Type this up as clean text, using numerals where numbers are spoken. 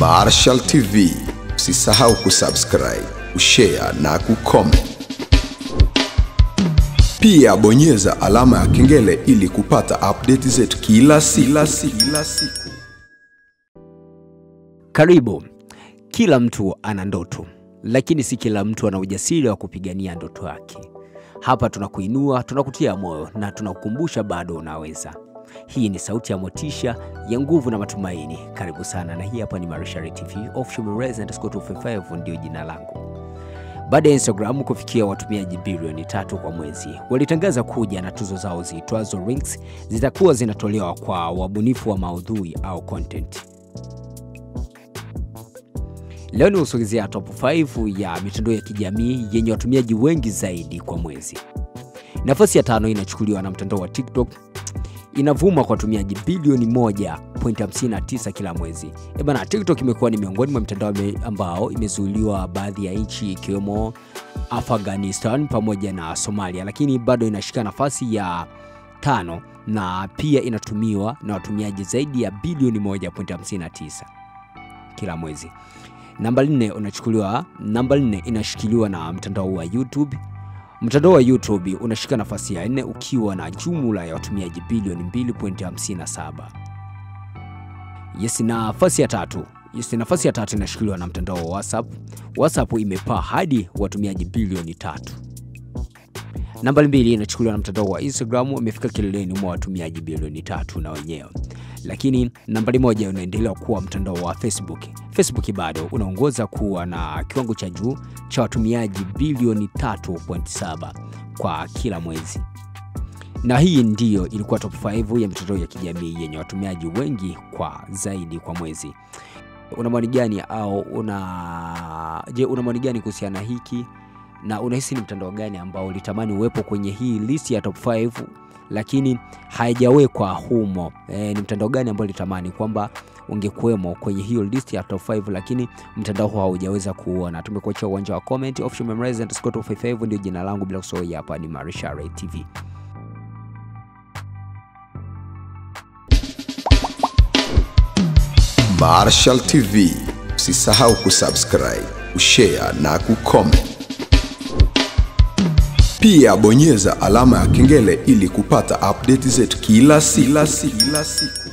Marshal TV. Usisahau kusubscribe, kushare na kucomment. Pia bonyeza alama ya kengele ili kupata update zetu kila siku. Karibu. Kila mtu ana ndoto, lakini si kila mtu ana ujasiri wa kupigania ndoto yake. Hapa tunakuinua, tunakutia moyo na tunakukumbusha bado unaweza. Hii ni sauti ya motisha, ya nguvu na matumaini. Karibu sana, na hii hapa ni Marshal TV. _255 ndio jina langu. Baada ya Instagram kufikia watumiaji bilioni 3 kwa mwezi, walitangaza kuja na tuzo zao ziitwazo Rings, zitakuwa zinatolewa kwa wabunifu wa maudhui au content. Leo ni usogezea top 5 ya mitandao ya kijamii yenye watumiaji wengi zaidi kwa mwezi. Nafasi ya 5 inachukuliwa na mtandao wa TikTok. Inavuma kwa watumiaji bilioni 1.59 kila mwezi. Bana, TikTok imekuwa ni miongoni mwa mitandao ambao imezuiliwa baadhi ya nchi ikiwemo Afghanistan pamoja na Somalia, lakini bado inashika nafasi ya 5 na pia inatumiwa na watumiaji zaidi ya bilioni 1.59 kila mwezi. Namba 4 inashikiliwa na mtandao wa YouTube. Mtandao wa YouTube unashika nafasi ya 4 ukiwa na jumla ya watumiaji bilioni 2.57. Nafasi ya 3 inashikiliwa na mtandao wa WhatsApp. WhatsApp imepaa hadi watumiaji bilioni 3. Namba 2 inachukuliwa na mtandao wa Instagram, umefika kileleni mwa watumiaji bilioni 3 na wenyewe. Lakini nambari 1 unaendelea kuwa mtandao wa Facebook. Facebook bado unaongoza kuwa na kiwango cha juu cha watumiaji bilioni 3.7 kwa kila mwezi. Na hii ndiyo ilikuwa top 5 ya mitandao ya kijamii yenye watumiaji wengi kwa zaidi kwa mwezi. Una maoni gani una maoni gani kuhusiana hiki? Na unahisi ni mtandao gani ambao ulitamani uwepo kwenye hii list ya top 5 lakini haijawekwa humo? Ni mtandao gani ambao ulitamani kwamba ungekuwemo kwenye hiyo list ya top 5 lakini mtandao huo haujaweza kuona? Tumekuachia uwanja wa comment. _255 ndio jina langu, bila kusahau hapa ni Marshal TV. Marshal TV. Usisahau kusubscribe, kushare na kucomment. Pia bonyeza alama ya kengele ili kupata update zetu kila siku.